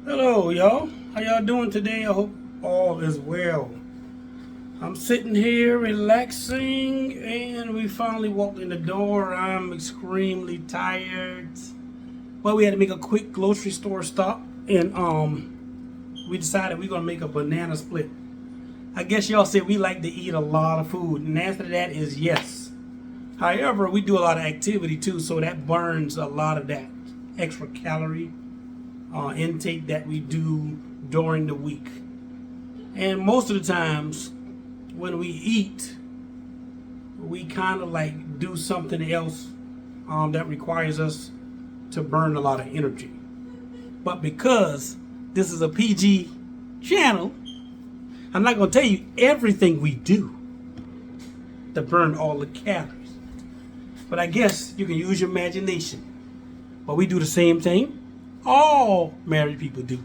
Hello, y'all. How y'all doing today? I hope all is well. I'm sitting here relaxing, and we finally walked in the door. I'm extremely tired, but we had to make a quick grocery store stop, and we decided we're gonna make a banana split. I guess y'all said we like to eat a lot of food, and the answer to that is yes. However, we do a lot of activity too, so that burns a lot of that extra calorie intake that we do during the week. And most of the times when we eat, we kind of like do something else that requires us to burn a lot of energy. But because this is a PG channel, I'm not going to tell you everything we do to burn all the calories. But I guess you can use your imagination. But we do the same thing all married people do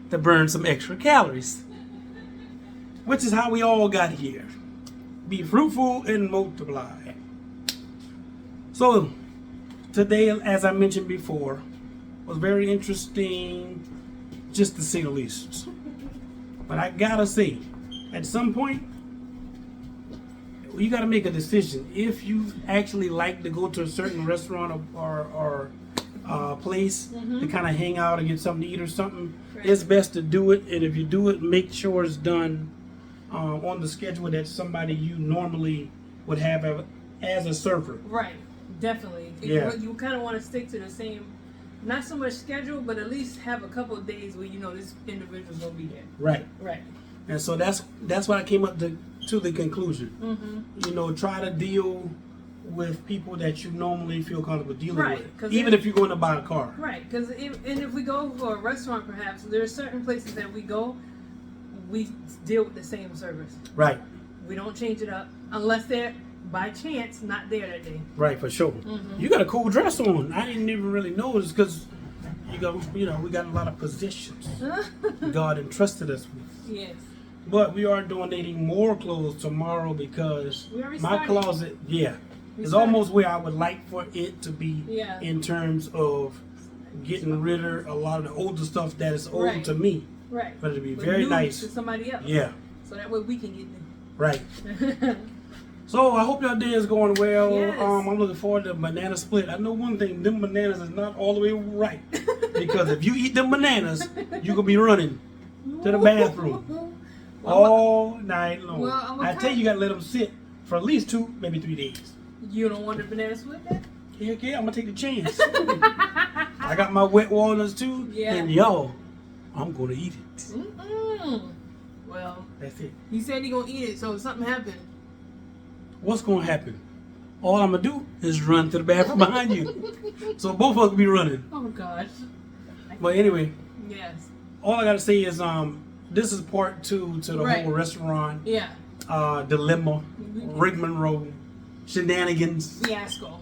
to burn some extra calories, which is how we all got here. Be fruitful and multiply. So today, as I mentioned before, was very interesting, just to say the least. But I gotta say, at some point, you gotta make a decision. If you actually like to go to a certain restaurant or place to kind of hang out and get something to eat or something, it's best to do it. And if you do it, make sure it's done on the schedule that somebody you normally would have as a server. Right, definitely. Yeah. You kind of want to stick to the same, not so much schedule, but at least have a couple of days where you know this individual's gonna be there. Right. Right. And so that's what I came up to the conclusion. Mm-hmm. You know, try to deal with people that you normally feel comfortable dealing Right, with, even if you're going to buy a car. Right, because if we go for a restaurant, perhaps there are certain places that we go, we deal with the same service. Right. We don't change it up unless they're by chance not there that day. Right, for sure. Mm-hmm. You got a cool dress on. I didn't even really notice because we got a lot of positions God entrusted us with. Yes. But we are donating more clothes tomorrow because We already my started. closet, is started. almost where I would like for it to be Yeah. in terms of getting rid of a lot of the older stuff that is old Right. to me. Right. But it'd be But very new nice. to somebody else. Yeah, So that way we can get right. them. So I hope your day is going well. Yes. I'm looking forward to banana split. I know one thing, them bananas is not all the way right. Because if you eat them bananas, you could be running to the bathroom all night long. Well, I tell you, you gotta let them sit for at least 2, maybe 3 days. You don't want the banana split then? Heck yeah, I'm gonna take the chance. I got my wet walnuts too, Yeah. and yo, I'm gonna eat it. Mm-mm. Well, That's it. he said he gonna eat it, so if something happened. What's gonna happen? All I'm gonna do is run to the bathroom behind you. So both of us will be running. Oh gosh. But anyway, Yes. all I gotta say is this is part 2 to the Right. whole restaurant Yeah. dilemma, rigmarole, shenanigans, Fiasco.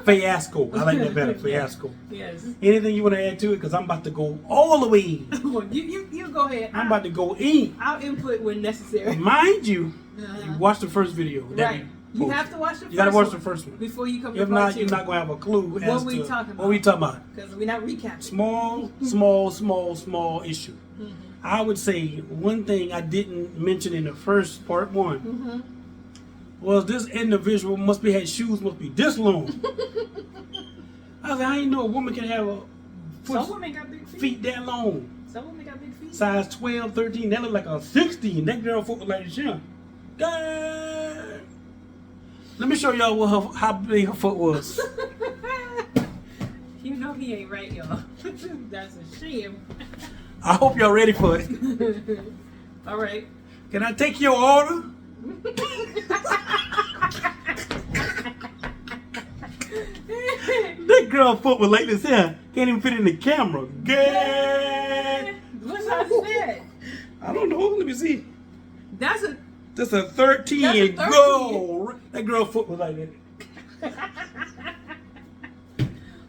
fiasco. I like that better, fiasco. Yes. Anything you want to add to it? Because I'm about to go all the way. Well, you go ahead. I'm about to go in. I'll input when necessary. Mind you, Uh-huh. you watch the first video. that Right. we You posted. have to watch the first You gotta watch one the first one. before you come If to not, part 2. you're not gonna have a clue as What we to talking what we about. talking about. Because we're not recapping. Small issue. I would say one thing I didn't mention in the first part 1 Mm-hmm. was this individual must be had shoes must be this long. I was like, I didn't know a woman can have a Some women got big feet. feet that long. Some women got big feet. Size 12, 13, that look like a 16. That girl foot was like this. Yeah. God. Let me show y'all how big her foot was. You know he ain't right, y'all. That's a shame. I hope y'all ready for it. All right. Can I take your order? That girl foot was like this here. Can't even fit in the camera. Good. What's I said? I don't know. Let me see. That's a That's a 13. That's a 13. Go. That girl foot was like that.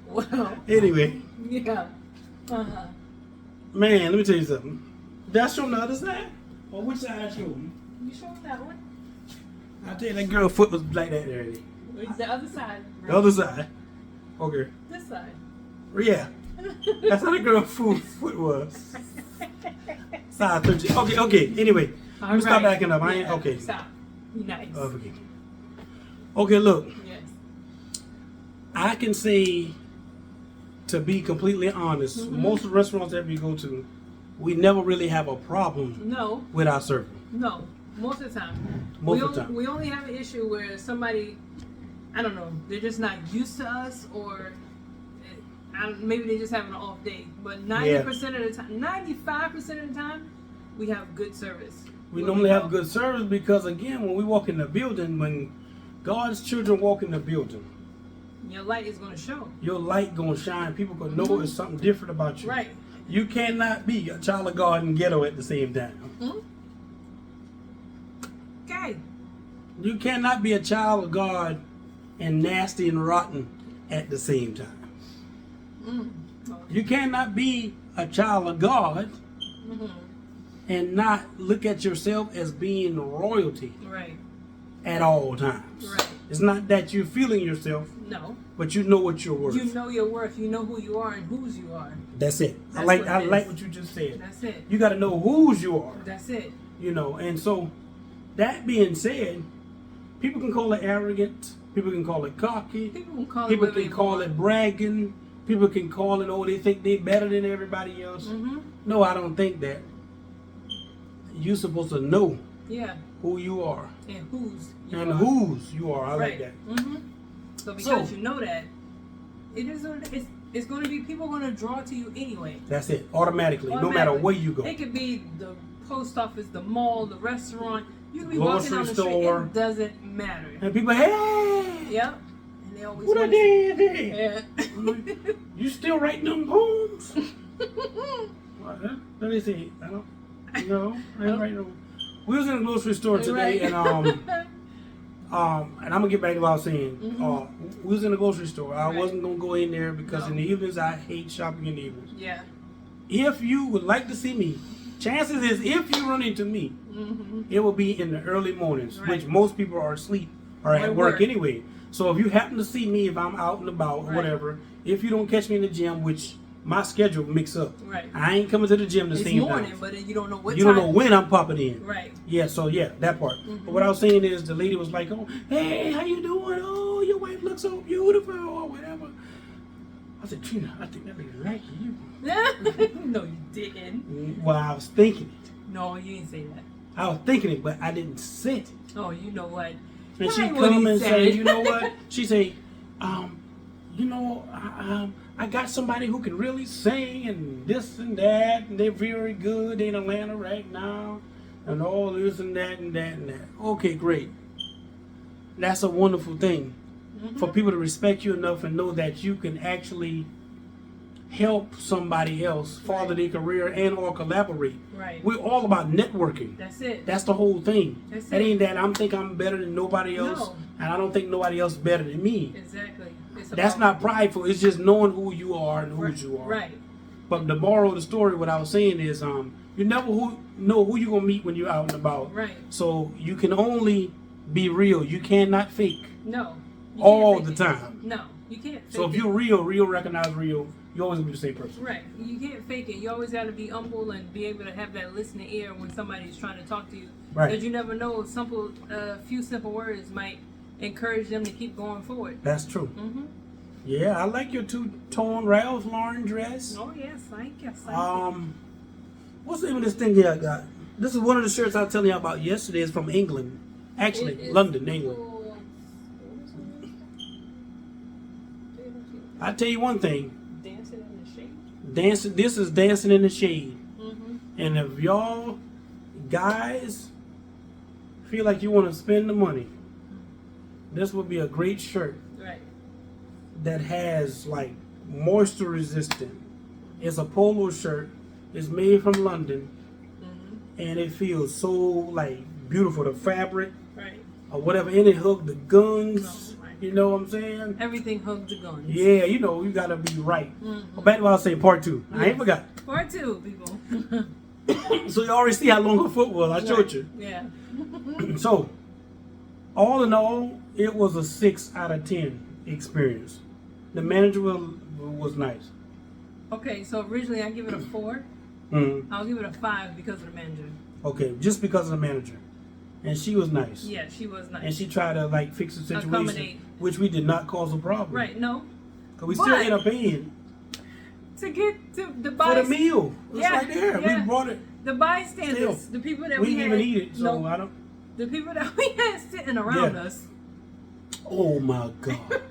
well. Anyway, Yeah. Uh-huh. man, let me tell you something. That's from the other side? Or which side I showed you? You sure that one? I tell you, that girl foot was like that already. It's the other side. The other side. Okay. This side. Yeah. That's how the girl foot was. Size 13. Okay. Anyway, All stop right. acting up. I ain't Yeah, okay. Stop. Be nice. Okay, look. Yes. I can say, to be completely honest, most of the restaurants that we go to, we never really have a problem No. with our service. No. Most of the time. Most of the time. We only have an issue where somebody, I don't know, they're just not used to us, or maybe they just having an off day. But 90% of the time, 95% of the time, we have good service. We normally have good service because, again, when we walk in the building, when God's children walk in the building, your light is going to show. your light gonna shine. People gonna know it's something different about you. Right. You cannot be a child of God and ghetto at the same time. Okay. You cannot be a child of God and nasty and rotten at the same time. You cannot be a child of God and not look at yourself as being royalty Right. at all times. Right. It's not that you're feeling yourself, No. but you know what you're worth. You know your worth. You know who you are and whose you are. That's it. That's I like what it is. what you just said. That's it. You got to know whose you are. That's it. You know, and so that being said, people can call it arrogant, people can call it cocky, People can call people it whatever can they call want. it bragging, people can call it, oh, they think they're better than everybody else. Mm-hmm. No, I don't think that. You're supposed to know Yeah. who you are And whose you and are. whose you are. I Right. like that. Mm-hmm. So because you know that, it is what it is. It's going to be people going to draw to you anyway. That's it, automatically, no matter where you go. It could be the post office, the mall, the restaurant. You can be Grocery walking down the store. street. It doesn't matter. And people, hey, Yep. And they always what I want did? Yeah. You still writing them poems? Let me see. I don't. No, I ain't writing them. We was in a grocery store today, Right. and I'm gonna get back to what I was saying. We was in a grocery store. I Right. wasn't gonna go in there because No. in the evenings I hate shopping in the evenings. Yeah. If you would like to see me, chances is if you run into me, it will be in the early mornings, Right. which most people are asleep or Or at work work. anyway. So if you happen to see me, if I'm out and about or Right. whatever, if you don't catch me in the gym, which my schedule mix up, Right. I ain't coming to the gym the It's same morning, time. but you don't know what You time. don't know when I'm popping in. Right. Yeah, so yeah, that part. But what I was saying is the lady was like, oh, hey, how you doing? Oh, your wife looks so beautiful or whatever. I said, Trina, I think that lady like you. No, you didn't. Well, I was thinking it. No, you didn't say that. I was thinking it, but I didn't say it. Oh, you know what? And she Right, what come he and said. say, you know what? She say, I got somebody who can really sing and this and that, and they're very good in Atlanta right now, and all this and that and that and that. Okay, great. That's a wonderful thing for people to respect you enough and know that you can actually help somebody else further their career and or collaborate. Right. We're all about networking. That's it. That's the whole thing. That's That it. ain't that I'm better than nobody else, No. and I don't think nobody else better than me. Exactly. It's That's about- not prideful. It's just knowing who you are and whose you are. Right. But the moral of the story, what I was saying is, you never know who you're gonna meet when you're out and about. Right. So you can only be real. You cannot fake No. You all can't the fake it. time. No, you can't. So fake if you're real recognize real. You always gonna be the same person. Right. You can't fake it. You always got to be humble and be able to have that listening ear when somebody's trying to talk to you. Right. Because you never know, few simple words might encourage them to keep going forward. That's true. Mm-hmm. Yeah, I like your two-tone Ralph Lauren dress. Oh, yes. Thank you. What's the name of this thing here I got? This is one of the shirts I was telling you about yesterday. It's from England. Actually, London, England. I tell you one thing. Dancing in the shade. This is Dancing in the Shade. Mm-hmm. And if y'all guys feel like you want to spend the money, this would be a great shirt Right. that has like moisture resistant. It's a polo shirt. It's made from London. Mm-hmm. And it feels so like beautiful. The fabric Right. or whatever in it, hook the guns. Oh, right. You know what I'm saying? Everything hugs the guns. Yeah, you know, you gotta be right. Mm-hmm. Well, back to what I was saying, part 2. I ain't forgot. Part 2, people. So you already see how long her foot was. I showed you. Yeah. So, all in all, it was a 6 out of 10 experience. The manager was nice. Okay, so originally I give it a 4. Mm-hmm. I'll give it a 5 because of the manager. Okay, just because of the manager. And she was nice. Yeah, she was nice. And she tried to like fix the situation, Accommodate. which we did not cause a problem. Right, no. Because we still ended up paying to get to the for the meal. It's Yeah, right there. yeah. We brought it. The bystanders, Still. the people that We we didn't had, even eat it, so I don't. the people that we had sitting around Yeah. us. Oh my God.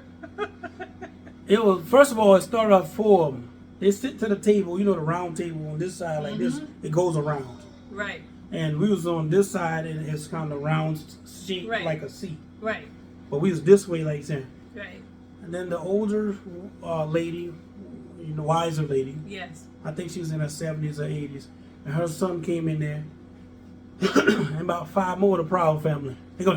It was, first of all, it started off 4 of them. They sit to the table, you know, the round table on this side like this. It goes around. Right, And we was on this side, and it's kind of round shape Right. like a seat. right, But we was this way like that. right. And then the older lady, you know, wiser lady, Yes. I think she was in her 70s or 80s, and her son came in there, and about 5 more of the Proud family. They go,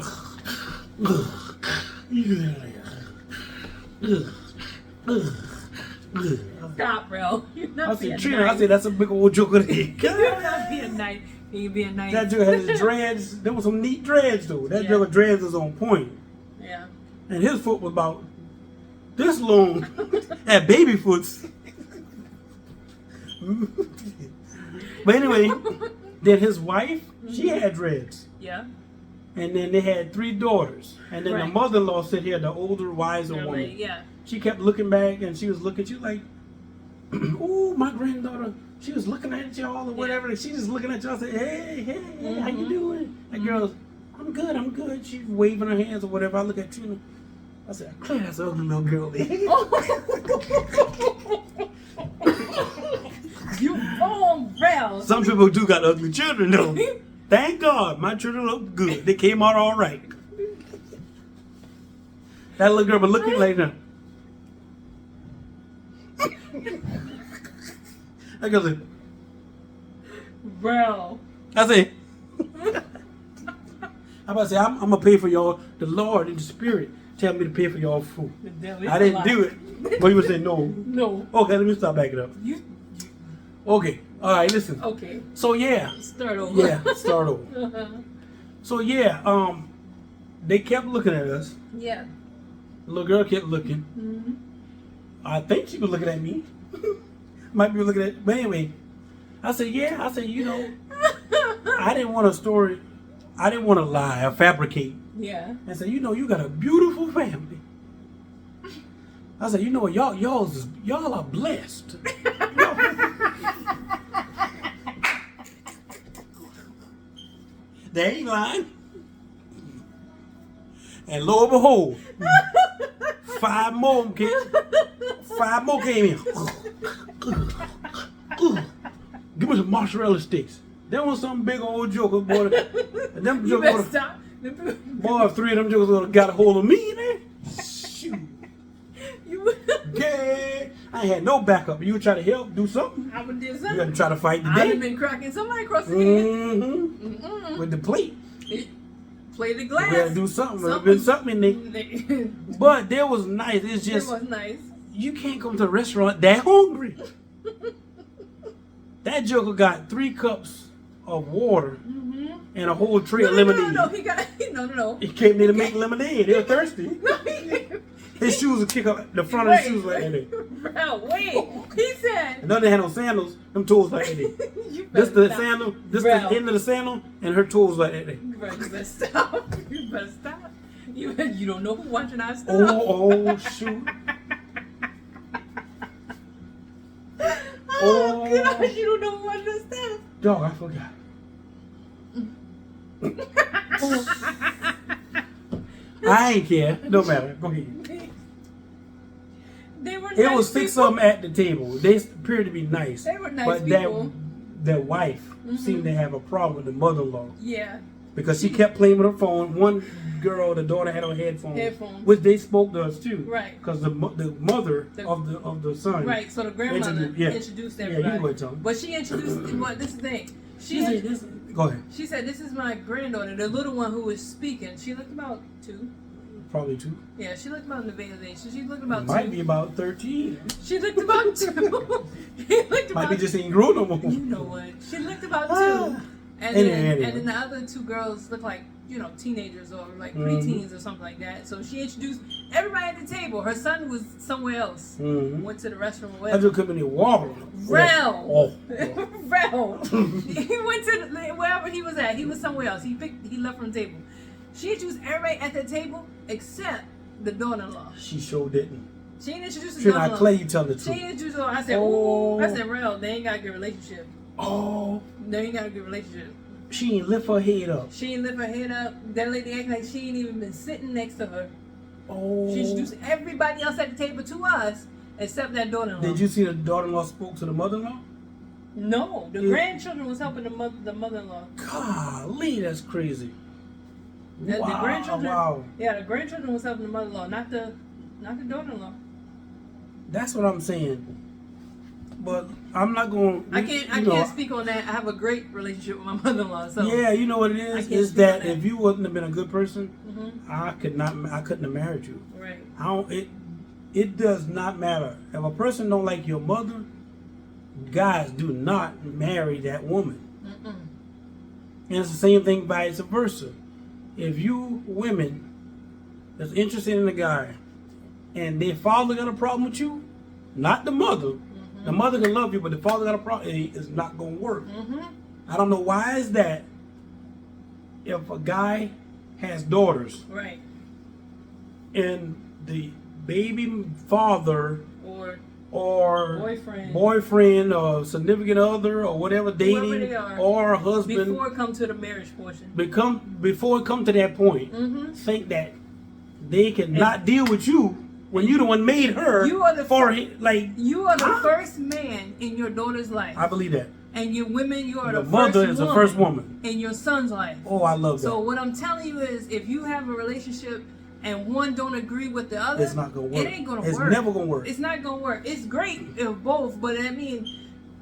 Stop, bro. You're not I being said, Trina, nice. I said, that's a big old joker there. You're not being nice. You're being nice. That joker had his dreads. There was some neat dreads, though. That Yeah. joker dreads was on point. Yeah. And his foot was about this long. Had baby foots. But anyway, then his wife, she had dreads. Yeah. And then they had 3 daughters. And then the Right. mother-in-law said here, the older, wiser Your woman. lady, yeah. She kept looking back, and she was looking. She was like, "Ooh, my granddaughter." She was looking at y'all or whatever. And she just looking at y'all, saying, "Hey, how you doing?" And girls, "I'm good, I'm good." She's waving her hands or whatever. I look at Trina. I said, "Claire, that's an ugly little girl there." You wrong, bro. Some people do got ugly children though. Thank God, my children look good. They came out all right. That little girl was looking like that. I go like, Bro. I say, I'm about to say, I'm gonna pay for y'all. The Lord in the Spirit tell me to pay for y'all food. The devil is I didn't a do lie. it. But you would say no. No. Okay, let me stop backing up. You. Okay, all right, listen. Okay. So yeah, Start over. yeah, start over. So yeah, they kept looking at us. Yeah. The little girl kept looking. Mm-hmm. I think she was looking at me. Might be looking at, but anyway, I said, yeah. I said, you know, I didn't want a story. I didn't want to lie or fabricate. Yeah. I said, you know, you got a beautiful family. I said, you know what, y'all are blessed. They ain't lying. And lo and behold, 5 more came in. Give me some mozzarella sticks. Them was some big old joker, boy. And them You better jokers, stop. boy, 3 of them jokers would have got a hold of me, man. Shoot. You. Yeah. I ain't had no backup. You would try to help, do something. I would do You got something. to try to fight the I'd have day. been cracking somebody across the head. Mm-hmm. With the plate. Play the You glass. got to do something. There's been something in there. It But there was nice. It's just, was nice. you can't come to a restaurant that hungry. That joker got 3 cups of water and a whole tray of lemonade. No, he got no. He came there to make lemonade. They were thirsty. No, he didn't. His shoes would kick up the front of his shoes like that. Bro, wait. He said. And then they had no sandals. Them toes like that. You This better the stop. sandal. This Bro. the end of the sandal, and her toes like that. Bro, you better stop. You better stop. You don't know who watching our stuff. Oh shoot! Oh gosh, you don't know who watching our stuff. Dog, I forgot. I ain't care. No matter. Go ahead. They were It nice was 6 people. of them at the table. They appeared to be nice. They were nice but people. their wife seemed to have a problem with the mother-in-law Yeah. because she kept playing with her phone. One girl, the daughter, had on headphones, which they spoke to us too. Right. Because the mother of the son. Right. So the grandmother introduced Yeah, everybody. you go ahead, Tom. But she introduced. Well, this is the thing. Go ahead. She said, "This is my granddaughter, the little one who was speaking." She looked about 2. Probably 2. Yeah, she looked about in the Vale age. She looked about 2. Might be about 13. She looked about 2. She looked about. Might be just ain't grown no more. You know what? She looked about 2. Ah. And Anyway. then the other 2 girls looked like teenagers or like Mhm. preteens or something like that. So she introduced everybody at the table. Her son was somewhere else. Mhm. Went to the restroom or That's whatever. what company wall. Rel. Oh. Rel. He went to wherever he was at. He was somewhere else. He left from the table. She introduced everybody at the table except the daughter-in-law. She sure didn't. She didn't introduce the Should not daughter-in-law. Clay you tell the She truth. didn't introduce her. I said, Oh. ooh. I said, Rel, they ain't got a good relationship. Oh, They ain't got a good relationship. she ain't lift her head up. She ain't lift her head up. That lady acting like she ain't even been sitting next to her. Oh. She introduced everybody else at the table to us except that daughter-in-law. Did you see the daughter-in-law spoke to the mother-in-law? No, the Yeah. grandchildren was helping the mother-in-law. Golly, that's crazy. The grandchildren. Wow. Yeah, the grandchildren was helping the mother-in-law, not the daughter-in-law. That's what I'm saying. But I'm not going. I can't speak on that. I have a great relationship with my mother-in-law. So Yeah, you know what it I is. can't Is speak on that that. if you wouldn't have been a good person, Mhm. I couldn't have married you. Right. I don't. It does not matter if a person don't like your mother. Guys, do not marry that woman. Mm-mm. And it's the same thing vice versa. If you women that's interested in a guy and their father got a problem with you, not the mother. The mother can love you, but the father got a problem. It's not gonna work. Mm-hmm. I don't know why is that. If a guy has daughters Right. and the baby father Or or boyfriend. or significant other or whatever dating they are. or husband Before it come to the marriage portion. before it come to that point, Mm-hmm. think that they can not deal with you when you the one made her You are the for fir- it. Like You are the Huh? first man in your daughter's life. I believe that. And you women, you are The the mother first is the woman first woman. in your son's life. Oh, I love that. So what I'm telling you is, if you have a relationship and one don't agree with the other, It's not gonna work. It ain't gonna It's work. never gonna work. It's not gonna work. It's great if both, but I mean,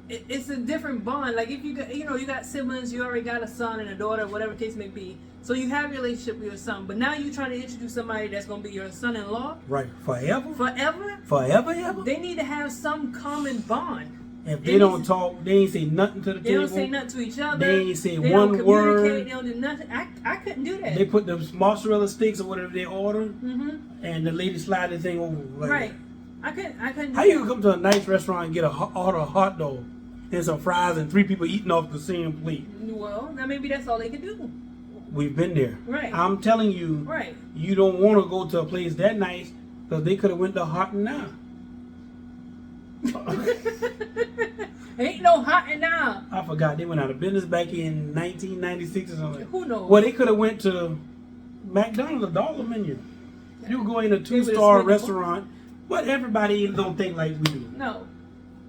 it's a different bond. Like if you got, you got siblings, you already got a son and a daughter, whatever the case may be. So you have a relationship with your son, but now you're trying to introduce somebody that's gonna be your son-in-law Right. Forever? forever. Forever, ever? They need to have some common bond. If they they don't need- talk, they ain't say nothing to the They table. don't say nothing to each other. They ain't say They one don't word. communicate. They don't do nothing. I couldn't do that. They put the mozzarella sticks or whatever they order, Mm-hmm. and the lady slide the thing over. Like, Right. I couldn't. How do you that. come to a nice restaurant and get order a hot dog and some fries and 3 people eating off the same plate? Well, now maybe that's all they can do. We've been there. Right. I'm telling you, Right. you don't want to go to a place that nice because they could have went to Hot and Now. Ain't no hot and now. I forgot they went out of business back in 1996 or something. Who knows? Well, they could have went to McDonald's, a dollar menu. You go in a They would've 2-star spent- restaurant, but everybody don't think like we do. No.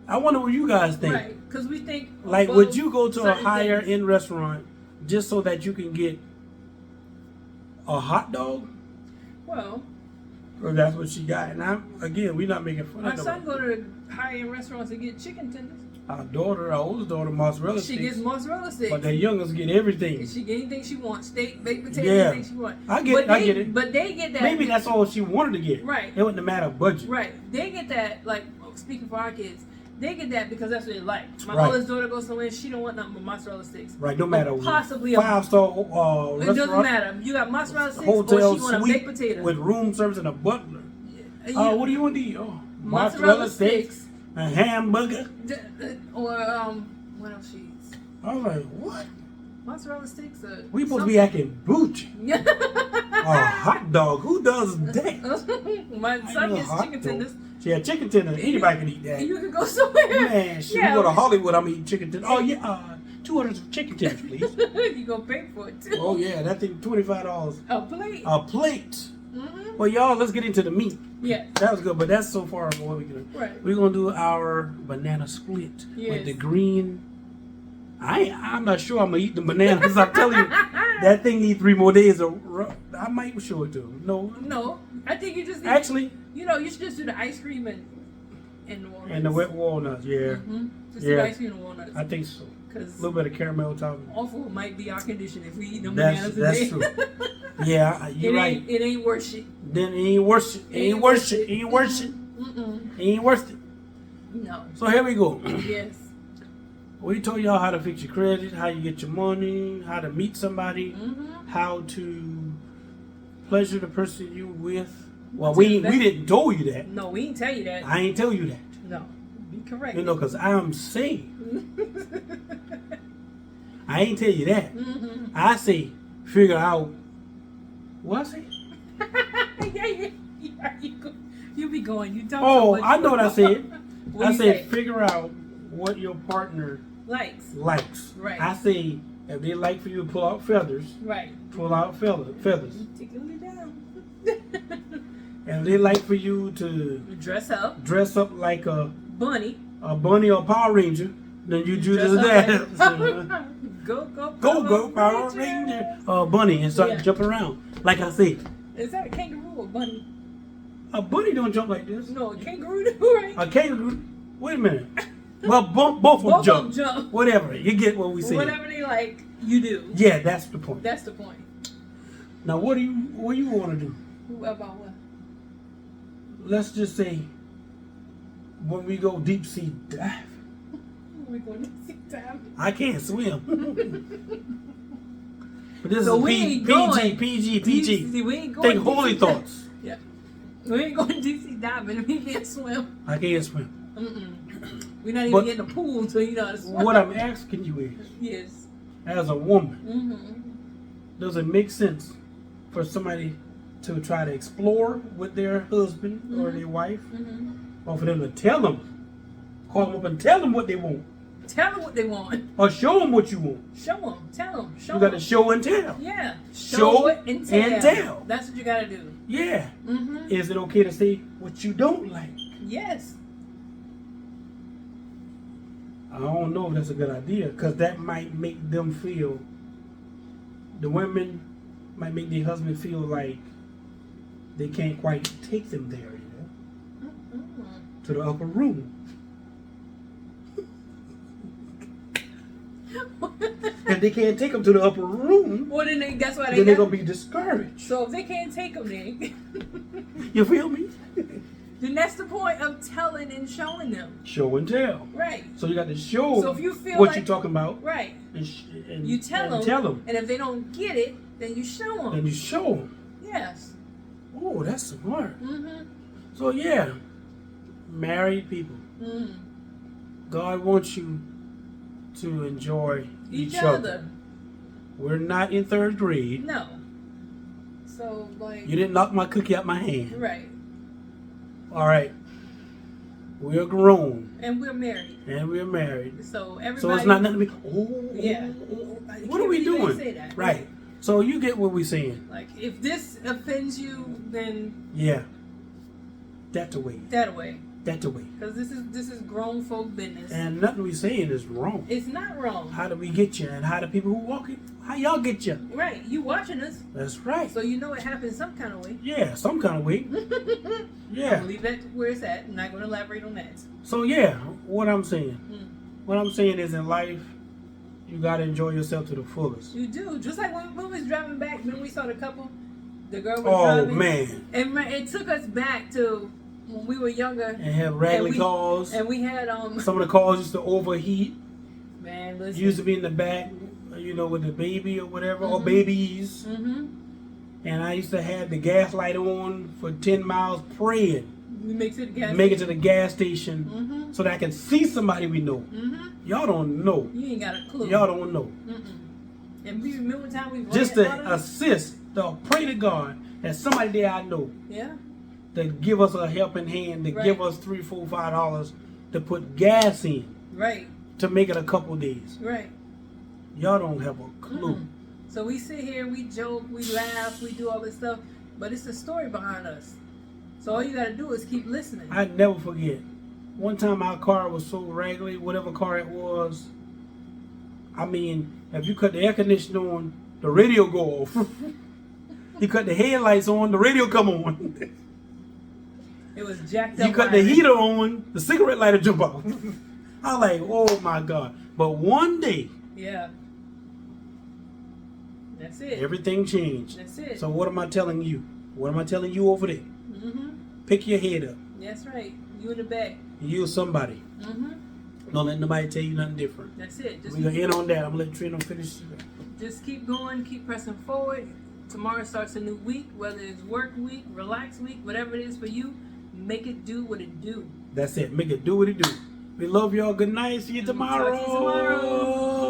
I wonder what you guys think. Right. Because we think. Like, above would you go to a certain higher things. end restaurant just so that you can get a hot dog? Well, Or that's what she got. And again, we're not making fun my of son them. go to high end restaurants and get chicken tenders. Our oldest daughter, mozzarella She sticks. gets mozzarella sticks. But the youngest get everything. She get anything she wants. Steak, baked potatoes, Yeah. anything she wants. I get But it, I they- get it. But they get that. Maybe that's all she wanted to get. Right. It wasn't a matter of budget. Right. They get that, like, speaking for our kids, they get that because that's what they like. My Right. oldest daughter goes somewhere, she don't want nothing but mozzarella sticks. Right, no matter possibly a- 5-star It doesn't restaurant, matter. You got mozzarella sticks hotel or she want a baked suite potato. with room service and a butler. What do you want to eat? Oh, Mozzarella sticks. a hamburger. Or, what else she eats? I was like, what? Mozzarella sticks or We supposed to be acting bougie. A hot dog. Who does that? My I son know gets hot chicken dog. tenders. Yeah, chicken tenders. Anybody can eat that. And you can go somewhere. Man, shit, Yeah. we go to Hollywood, I'm eating chicken tenders. Oh, yeah, 2 orders of chicken tenders, please. You gonna pay for it too. Oh, yeah, that thing $25. A plate. A plate. Mm-hmm. Well, y'all, let's get into the meat. Yeah. That was good, but that's so far from what we can do. Right. We're gonna do our banana split Yes. with the green. I'm not sure I'm gonna eat the bananas. I'm telling you, that thing needs 3 more days. I might show it to him. No, No, I think you just need, actually, you should just do the ice cream and the walnuts. and the wet walnuts. Yeah, Mm-hmm. Just do Yeah. the ice cream and walnuts. I think so. A Because little bit of caramel topping. awful might be our condition if we eat them That's bananas a day. true. Yeah, you're right. It ain't worth shit. Then it ain't worth it. It ain't worth it. It ain't worth it. Mm-mm. It ain't worth it. No. So here we go. Yes. We told y'all how to fix your credit, how you get your money, how to meet somebody, how to pleasure the person you with. Well, we didn't tell you that. No, we didn't tell you that. I ain't tell you that. No, be correct. You know, because I'm saved. I ain't tell you that. I say, figure out. What I say? You be going. You don't. Oh, I know what I said. What I you said, say? figure out what your partner Likes. Right. I say, if they like for you to pull out feathers, Right. pull out feathers. Tickle it down. And if they like for you to Dress up. like a Bunny. bunny or Power Ranger, then you do just that. Go Power Ranger. Bunny and start jumping around. Like I said. Is that a kangaroo or bunny? A bunny don't jump like this. No, a kangaroo do, right? A kangaroo. Wait a minute. Well, both of them jump. Whatever. You get what we say. Whatever they like, you do. Yeah, that's the point. That's the point. Now, what do you want to do? About what? Let's just say when we go deep sea dive. We going to see time. I can't swim. But this So is we ain't going. PG. See, we ain't going Think holy deep sea thoughts. Yeah. We ain't going deep sea diving if we can't swim. I can't swim. We're not even But getting a pool until you know how to swim. what I'm asking you is, Yes. as a woman, does it make sense for somebody to try to explore with their husband or their wife, or for them to call them up and tell them what they want, Tell them what they want. or show them what you want? Show them. Tell them. Show You them. got to show and tell. Yeah. Show it and tell. and tell. That's what you got to do. Yeah. Is it okay to say what you don't like? Yes. I don't know if that's a good idea, because that might make them feel, the women might make their husband feel like they can't quite take them there, to the upper room. If they can't take them to the upper room, Well, then that's why then they're going to be discouraged. So if they can't take them, then You feel me? then that's the point of telling and showing them. Show and tell. Right. So you got to show So if you feel what like- you're talking about. Right. And You tell them. And if they don't get it, then you show them. Then you show them. Yes. Oh, that's smart. So yeah, married people. God wants you to enjoy each other. We're not in third grade. No. So like. You didn't knock my cookie out my hand. Right. All right. We're grown. And we're married. So everybody. So it's not nothing to be. Oh. Yeah. What are we doing? Say that. Right. So you get what we're saying. Like if this offends you, then Yeah. That's the way. that way. That's the way. Because this is grown folk business. And nothing we saying is wrong. It's not wrong. How do we get you? And how do people who walk it? How y'all get you? Right. You watching us. That's right. So you know it happens some kind of way. Yeah, some kind of way. Yeah. I'll leave that where it's at. I'm not going to elaborate on that. So yeah, what I'm saying is in life, you gotta enjoy yourself to the fullest. You do. Just like when we was driving back, when we saw the couple, the girl was Oh driving. man. And it took us back to when we were younger. And have raggedy cars. And we had some of the cars used to overheat. Man, listen. Used to be in the back, with the baby or whatever, or babies. And I used to have the gas light on for 10 miles praying. Make it to the gas station so that I can see somebody we know. Y'all don't know. You ain't got a clue. Y'all don't know. And we remember the time we just to assist, to pray to God that somebody there I know. Yeah. To give us a helping hand, to give us $3, $4, $5 to put gas in. Right. To make it a couple days. Right. Y'all don't have a clue. So we sit here, we joke, we laugh, we do all this stuff, but it's the story behind us. So all you gotta do is keep listening. I never forget. One time our car was so raggedy, whatever car it was. I mean, if you cut the air conditioner on, the radio go off. You cut the headlights on, the radio come on. It was jacked up. You cut the heater on, the cigarette lighter jump off. I was like, oh my God. But one day, yeah. That's it. Everything changed. That's it. So what am I telling you? What am I telling you over there? Pick your head up. That's right. You in the back. You somebody. Don't let nobody tell you nothing different. That's it. We're going to end on that. I'm going to let Trina finish. Just keep going, keep pressing forward. Tomorrow starts a new week, whether it's work week, relax week, whatever it is for you, make it do what it do. That's it. Make it do what it do. We love y'all. Good night. See you tomorrow. Talk to you tomorrow.